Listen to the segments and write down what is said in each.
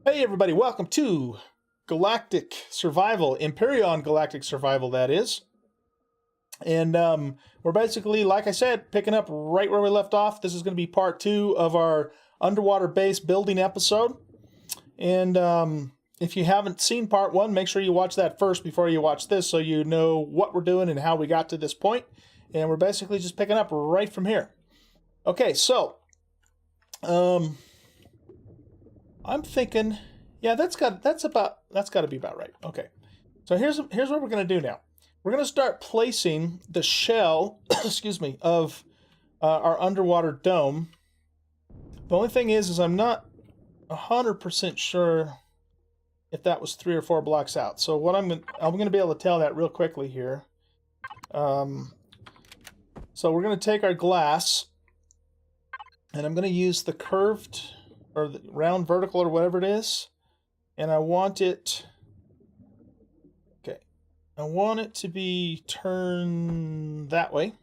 Hey everybody, welcome to Galactic Survival, Empyrion Galactic Survival, that is. And we're basically, like I said, picking up right where we left off. This is going to be part 2 of our underwater base building episode. And if you haven't seen part 1, make sure you watch that first before you watch this so you know what we're doing and how we got to this point. And we're basically just picking up right from here. Okay, so I'm thinking, yeah, that's got to be about right. Okay, so here's what we're gonna do now. We're gonna start placing the shell, excuse me, of our underwater dome. The only thing is I'm not 100% sure if that was 3 or 4 blocks out. So what I'm gonna be able to tell that real quickly here. So we're gonna take our glass, and I'm gonna use the curved or the round vertical or whatever it is, and I want it, okay, I want it to be turned that way,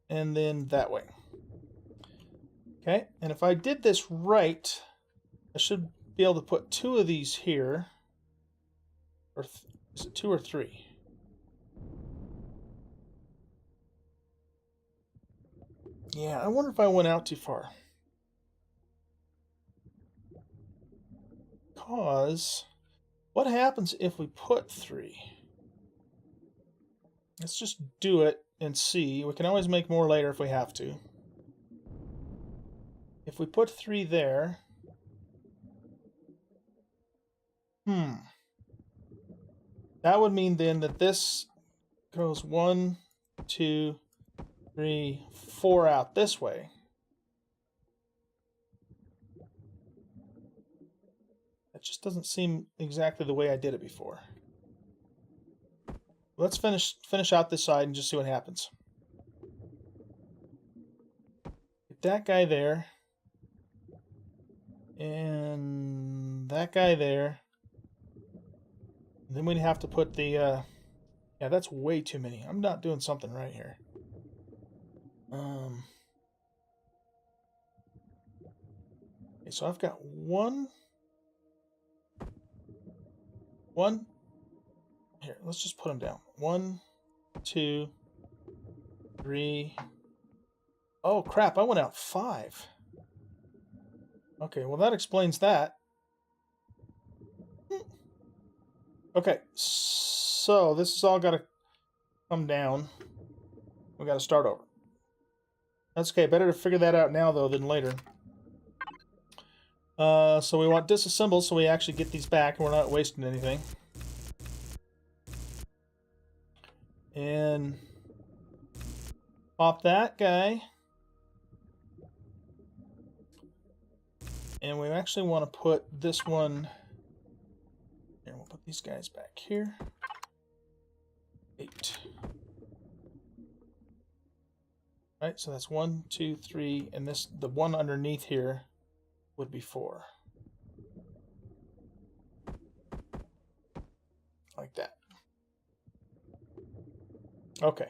and then that way. Okay, and if I did this right, I should be able to put 2 of these here, or is it 2 or 3? Yeah, I wonder if I went out too far. Because what happens if we put 3? Let's just do it and see. We can always make more later if we have to. If we put 3 there, that would mean then that this goes 1, 2, 3, 4 out this way. That just doesn't seem exactly the way I did it before. Let's finish out this side and just see what happens. Get that guy there. And that guy there. And then we'd have to put the, yeah, that's way too many. I'm not doing something right here. Okay, so I've got one. Here, let's just put them down. 1, 2, 3. Oh, crap, I went out 5. Okay, well, that explains that. Okay, so this has all got to come down. We got to start over. That's okay. Better to figure that out now, though, than later. So we want disassemble so we actually get these back and we're not wasting anything. And pop that guy. And we actually want to put this one... Here, we'll put these guys back here. 8. Right, so that's 1, 2, 3, and this, the one underneath here would be 4. Like that. Okay.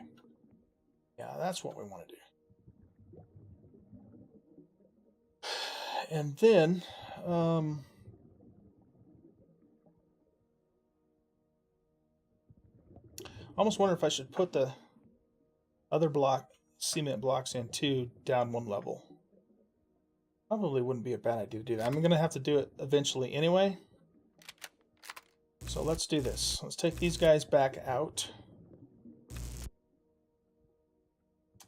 Yeah, that's what we want to do. And then, I almost wonder if I should put the other cement blocks in too, down 1 level. Probably wouldn't be a bad idea to do that. I'm going to have to do it eventually anyway. So let's do this. Let's take these guys back out.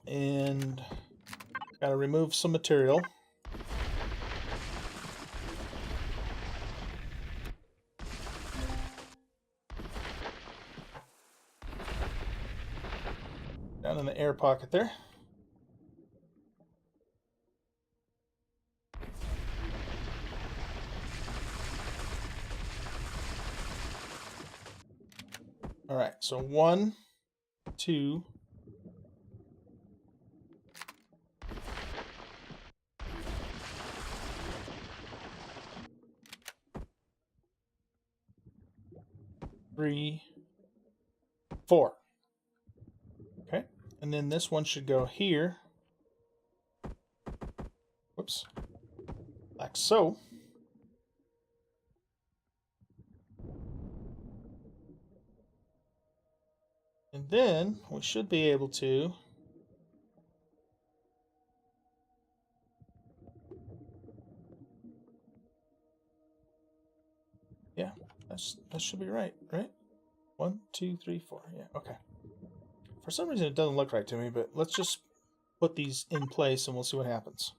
And got to remove some material. Down in the air pocket there. All right, so 1, 2, 3, 4. Okay, and then this one should go here. Whoops. Back Like so. And then we should be able to yeah, that should be right? 1, 2, 3, 4. Yeah, okay. For some reason it doesn't look right to me, but let's just put these in place and we'll see what happens.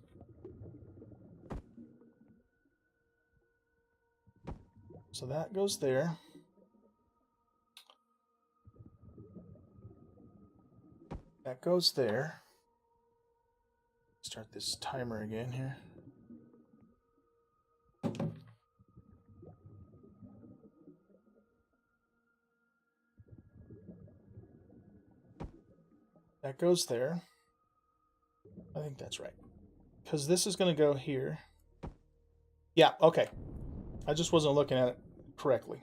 So that goes there. That goes there. Start this timer again here. That goes there. I think that's right. Because this is going to go here. Yeah, okay. I just wasn't looking at it correctly.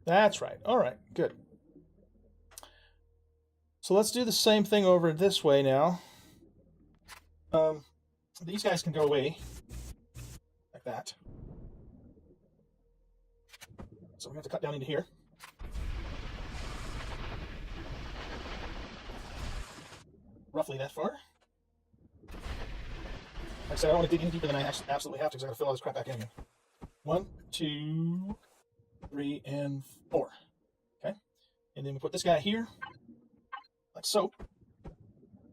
That's right. All right, good. So let's do the same thing over this way now. These guys can go away. Like that. So we have to cut down into here. Roughly that far. Like I said, I don't want to dig any deeper than I absolutely have to because I got to fill all this crap back in again. 1, 2, 3, and 4. Okay? And then we put this guy here. Like so.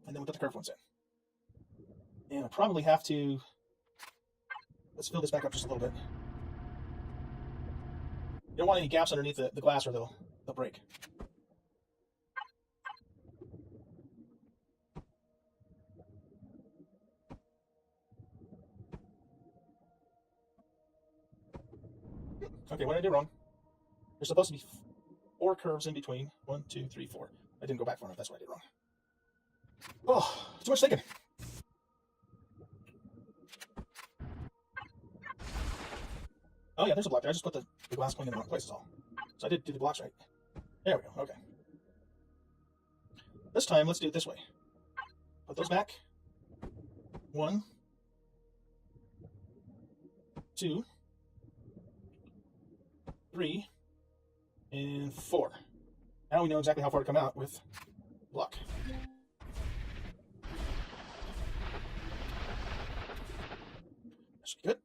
And then we put the curved ones in. And I probably have to... Let's fill this back up just a little bit. You don't want any gaps underneath the glass or they'll break. Okay, what did I do wrong? There's supposed to be 4 curves in between. 1, 2, 3, 4. I didn't go back far enough. That's what I did wrong. Oh, too much thinking. Oh yeah, there's a block there. I just put the glass plane in the wrong place is all. So I did do the blocks right. There we go. Okay. This time, let's do it this way. Put those back. 1, 2, 3, and 4. Now we know exactly how far to come out with block. That should be good.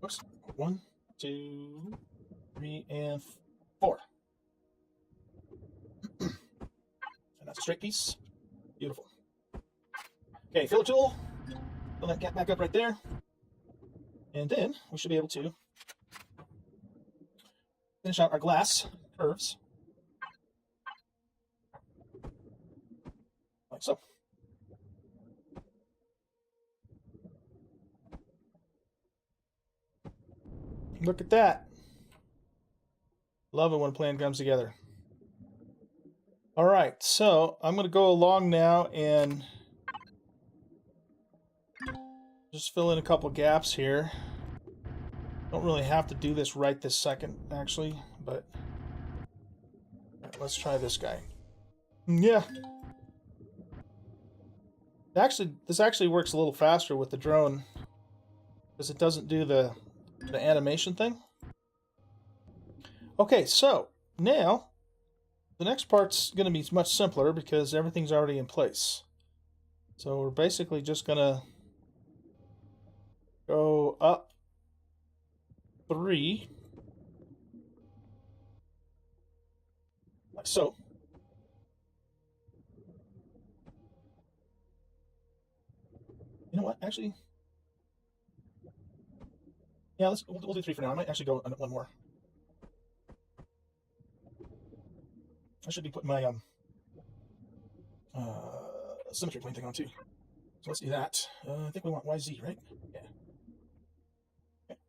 Oops. 1, 2, 3, and 4. And that's a straight piece. Beautiful. Okay, filler tool. Fill that gap back up right there. And then we should be able to finish out our glass curves. Like so. Look at that. Love it when a plan comes together. All right, so I'm going to go along now and just fill in a couple gaps here. Don't really have to do this right this second, actually, but let's try this guy. Yeah. Actually, this actually works a little faster with the drone because it doesn't do the animation thing. Okay, so now the next part's going to be much simpler because everything's already in place. So we're basically just going to go up 3, like so. You know what? Actually, yeah, we'll do 3 for now. I might actually go 1 more. I should be putting my symmetry plane thing on too. So let's do that. I think we want YZ, right? Yeah. Okay.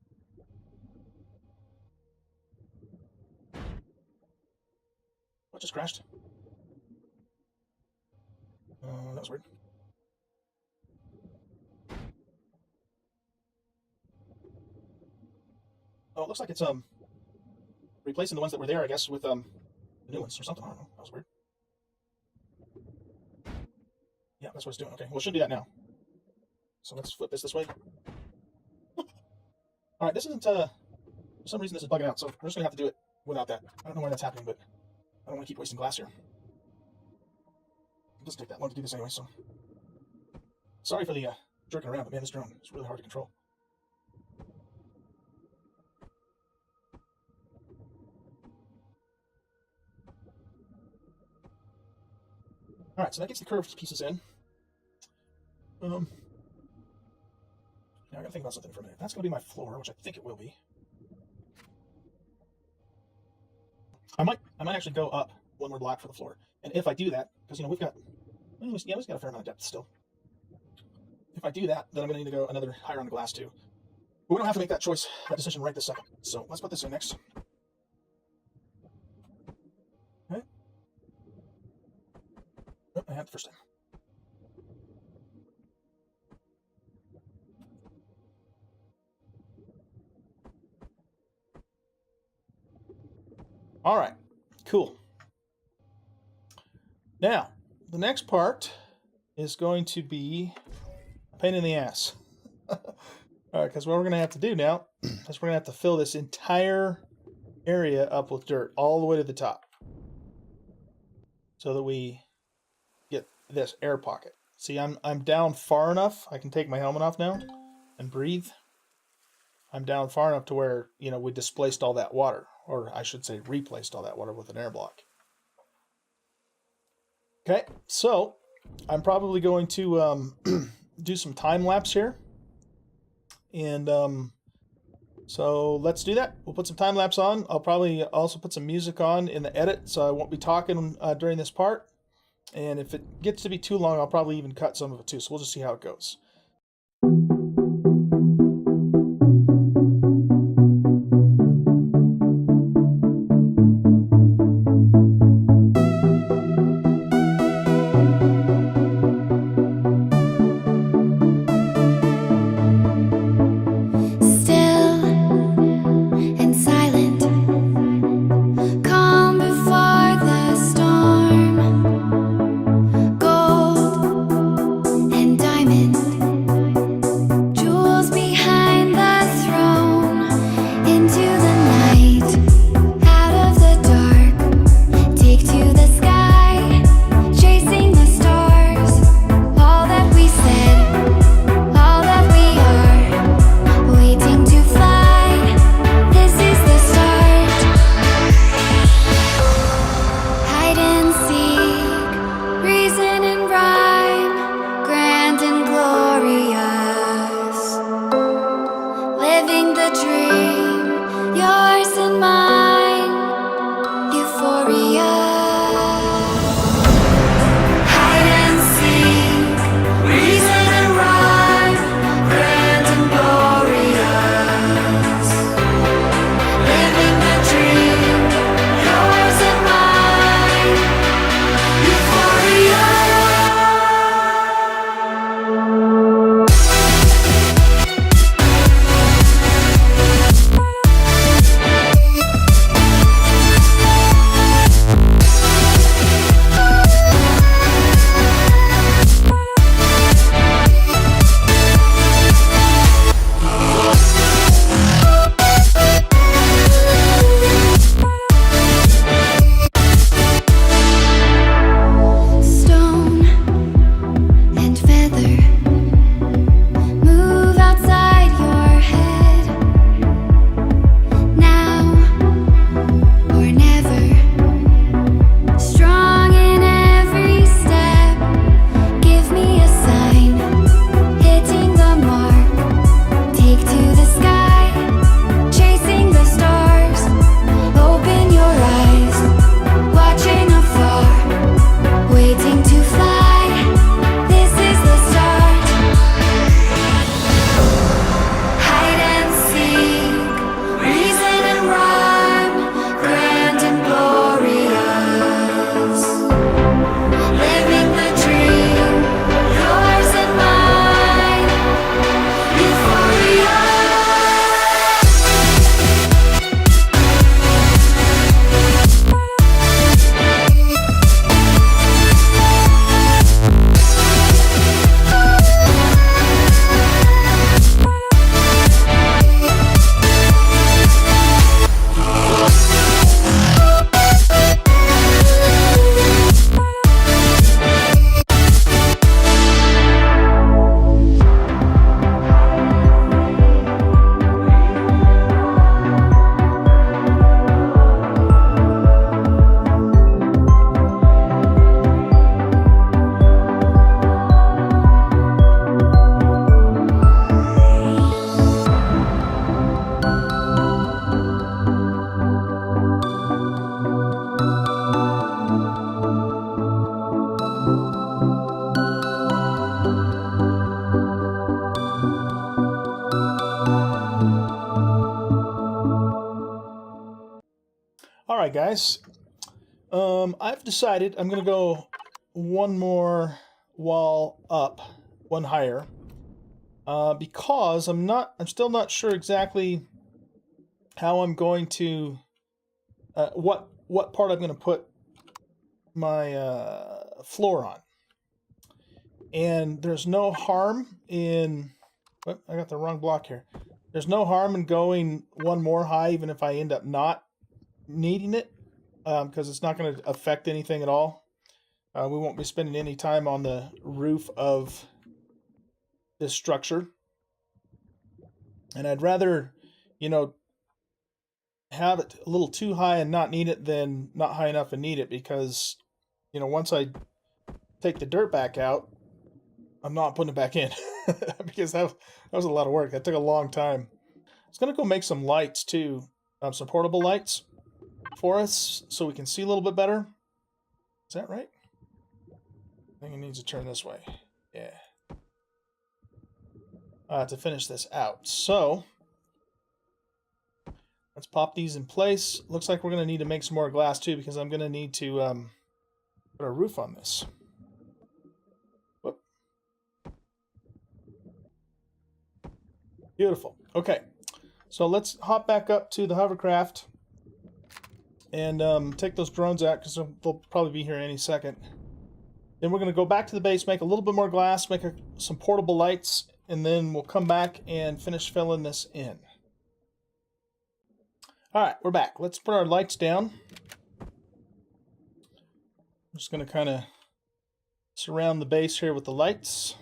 What just crashed? That was weird. Oh, it looks like it's replacing the ones that were there, I guess, with the new ones or something. I don't know. That was weird. Yeah, that's what it's doing. Okay, well, it should do that now. So let's flip this way. All right, this isn't, for some reason this is bugging out, so we're just going to have to do it without that. I don't know why that's happening, but I don't want to keep wasting glass here. It doesn't take that long to do this anyway, so. Sorry for the jerking around, but man, this drone is really hard to control. Alright, so that gets the curved pieces in. Now I gotta think about something for a minute. That's gonna be my floor, which I think it will be. I might actually go up one more block for the floor. And if I do that, because we've got we've got a fair amount of depth still. If I do that, then I'm gonna need to go another higher on the glass too. But we don't have to make that decision right this second. So let's put this in next. Okay. Oh, I had the first time. All right, cool. Now, the next part is going to be a pain in the ass. All right, because what we're going to have to do now is we're going to have to fill this entire area up with dirt all the way to the top so that we get this air pocket. See, I'm down far enough. I can take my helmet off now and breathe. I'm down far enough to where, we displaced all that water. Or I should say replaced all that water with an air block. Okay, so I'm probably going to do some time lapse here. And so let's do that. We'll put some time lapse on. I'll probably also put some music on in the edit, so I won't be talking during this part. And if it gets to be too long, I'll probably even cut some of it too. So we'll just see how it goes. Diamond Alright guys, I've decided I'm going to go one more wall up, one higher, because I'm still not sure exactly how I'm going to, what part I'm going to put my floor on. And there's no harm in, oh, I got the wrong block here. There's no harm in going one more high, even if I end up not needing it, because it's not going to affect anything at all. We won't be spending any time on the roof of this structure. And I'd rather, you know, have it a little too high and not need it than not high enough and need it, because, you know, once I take the dirt back out, I'm not putting it back in because that was a lot of work. That took a long time. I was going to go make some lights too, some portable lights for us so we can see a little bit better. Is that right? I think it needs to turn this way. Yeah. To finish this out. So, let's pop these in place. Looks like we're going to need to make some more glass too, because I'm going to need to put a roof on this. Whoop. Beautiful. Okay. So let's hop back up to the hovercraft and take those drones out, because they'll probably be here any second. Then we're going to go back to the base, make a little bit more glass, make some portable lights, and then we'll come back and finish filling this in. Alright, we're back. Let's put our lights down. I'm just going to kind of surround the base here with the lights.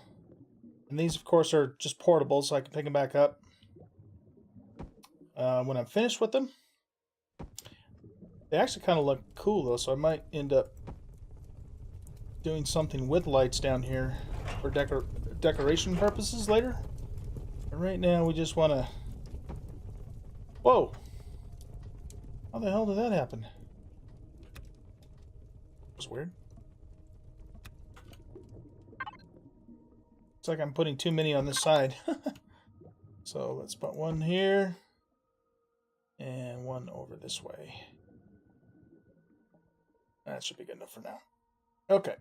And these, of course, are just portable, so I can pick them back up when I'm finished with them. They actually kind of look cool, though, so I might end up doing something with lights down here for decoration purposes later. But right now, we just want to... Whoa! How the hell did that happen? That's weird. Looks like I'm putting too many on this side. So let's put one here and one over this way. That should be good enough for now. Okay.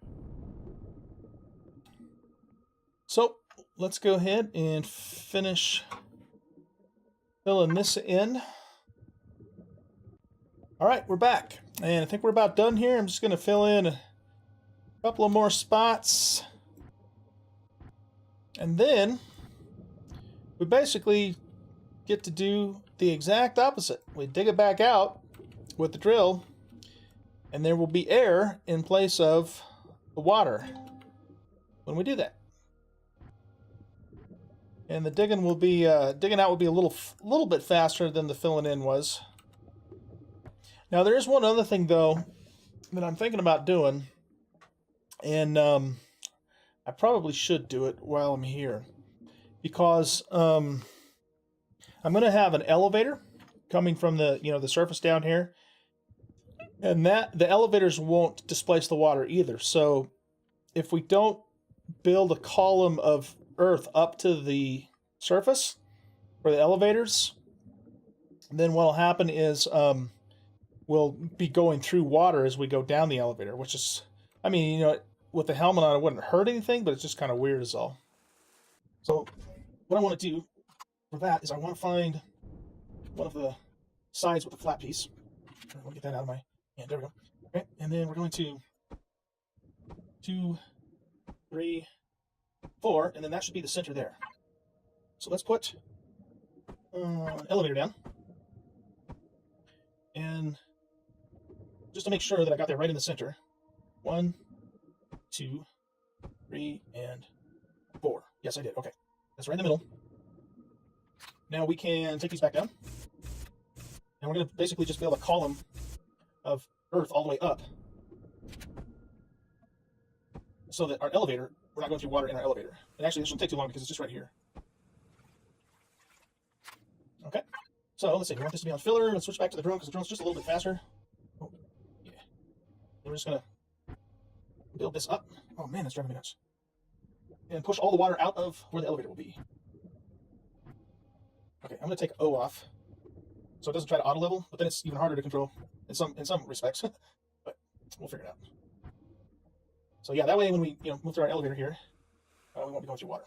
So let's go ahead and finish filling this in. All right, we're back. And I think we're about done here. I'm just going to fill in a couple of more spots. And then we basically get to do the exact opposite. We dig it back out with the drill, and there will be air in place of the water when we do that. And the digging will be digging out will be a little bit faster than the filling in was. Now there is one other thing though that I'm thinking about doing, and I probably should do it while I'm here, because I'm going to have an elevator coming from the the surface down here, and that the elevators won't displace the water either. So if we don't build a column of earth up to the surface for the elevators, then what'll happen is we'll be going through water as we go down the elevator, which is, I mean, with the helmet on, it wouldn't hurt anything, but it's just kind of weird is all. So what I want to do for that is I want to find one of the sides with a flat piece. I want to get that out of my hand. There we go. Okay, and then we're going to 2, 3, 4, and then that should be the center there. So let's put an elevator down. And just to make sure that I got that right in the center. 1, 2, 3, and 4. Yes, I did. Okay. That's right in the middle. Now we can take these back down. And we're going to basically just build a column of earth all the way up, so that our elevator, we're not going through water in our elevator. And actually, this shouldn't take too long because it's just right here. Okay. So let's see. We want this to be on filler. Let's switch back to the drone because the drone's just a little bit faster. Oh, yeah. And we're just going to build this up. Oh man, that's driving me nuts. And push all the water out of where the elevator will be. Okay, I'm going to take O off, so it doesn't try to auto level, but then it's even harder to control. in some respects, but we'll figure it out. So yeah, that way when we move through our elevator here, we won't be going through water.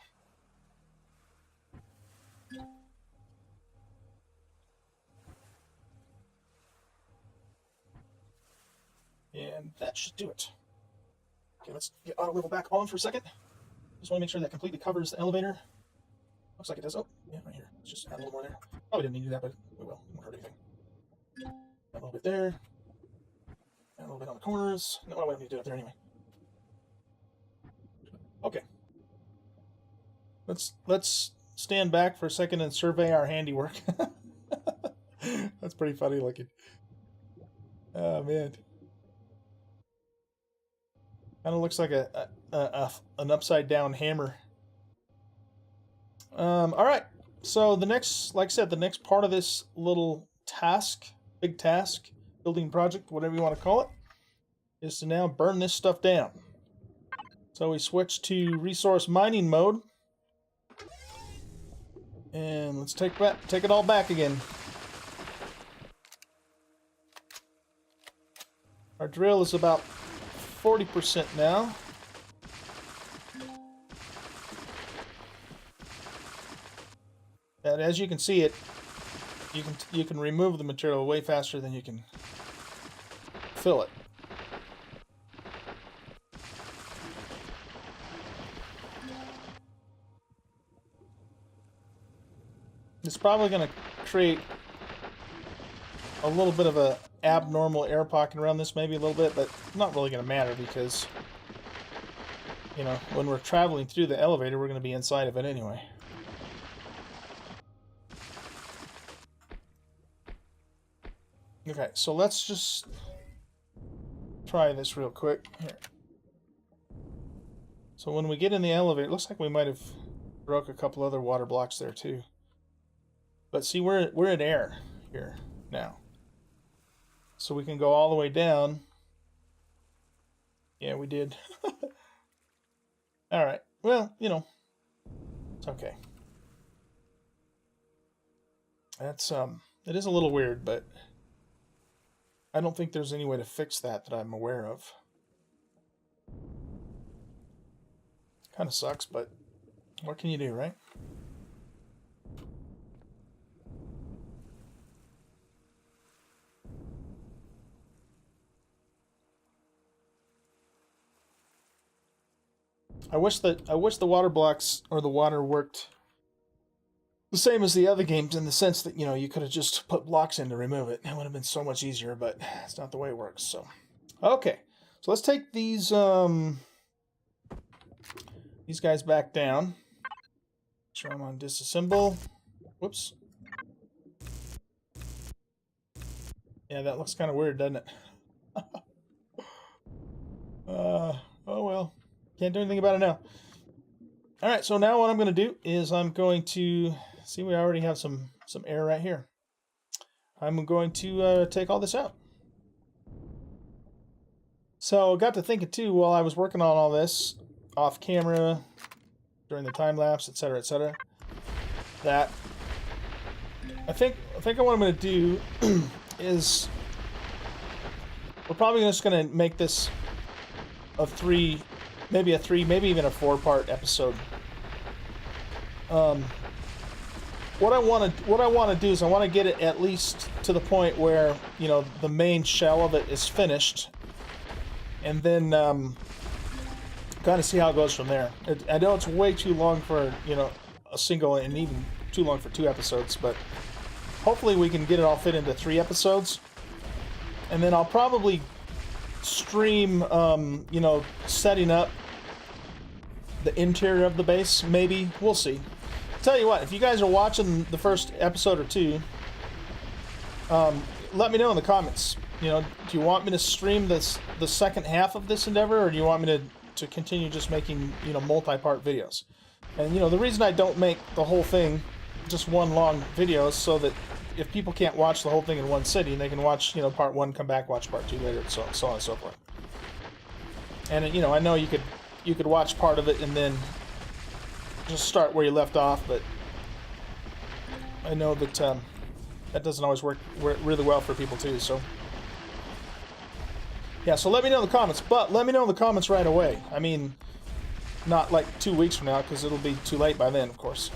And that should do it. Okay, let's get auto level back on for a second. Just want to make sure that completely covers the elevator. Looks like it does. Oh, yeah, right here. Let's just add a little more there. Probably didn't need to do that, but we will. It won't hurt anything. Add a little bit there. Add a little bit on the corners. No, we don't need to do it there anyway. Okay. Let's stand back for a second and survey our handiwork. That's pretty funny looking. Oh man. Kind of looks like an upside down hammer. All right. So the next, like I said, the next part of this little task, big task, building project, whatever you want to call it, is to now burn this stuff down. So we switch to resource mining mode, and let's take it all back again. Our drill is about 40% now. And as you can see, you can remove the material way faster than you can fill it. It's probably going to create a little bit of a abnormal air pocket around this, maybe a little bit, but not really going to matter because, you know, when we're traveling through the elevator, we're going to be inside of it anyway. Okay, so let's just try this real quick here. So when we get in the elevator, it looks like we might have broke a couple other water blocks there too. But see, we're in air here now. So we can go all the way down. Yeah, we did. All right. Well, you know, it's okay. That's it is a little weird, but I don't think there's any way to fix that I'm aware of. Kind of sucks, but what can you do, right? I wish the water blocks or the water worked the same as the other games in the sense that, you know, you could have just put blocks in to remove it. It would have been so much easier, but it's not the way it works. So, okay. So let's take these guys back down. Show them on disassemble. Whoops. Yeah, that looks kind of weird, doesn't it? Oh well. Can't do anything about it now. All right, so now what I'm going to do is I'm going to see, we already have some air right here. I'm going to take all this out. So I got to thinking too while I was working on all this off camera during the time lapse, etc., that I think what I'm going to do is we're probably just going to make this a maybe even a 4-part episode. What I want to do is I want to get it at least to the point where, you know, the main shell of it is finished, and then kind of see how it goes from there. I know it's way too long for, you know, a single, and even too long for 2 episodes, but hopefully we can get it all fit into 3 episodes, and then I'll probably stream, you know, setting up the interior of the base, maybe. We'll see. Tell you what, if you guys are watching the first episode or 2, let me know in the comments. You know, do you want me to stream the second half of this endeavor, or do you want me to continue just making, you know, multi-part videos? And, you know, the reason I don't make the whole thing just one long video is so that if people can't watch the whole thing in one sitting, they can watch, you know, part 1, come back, watch part 2 later, so on and so forth. And, you know, I know you could watch part of it and then just start where you left off, but I know that that doesn't always work really well for people too. So Yeah, so let me know in the comments, but let me know in the comments right away. I mean, not like 2 weeks from now, because it'll be too late by then, of course.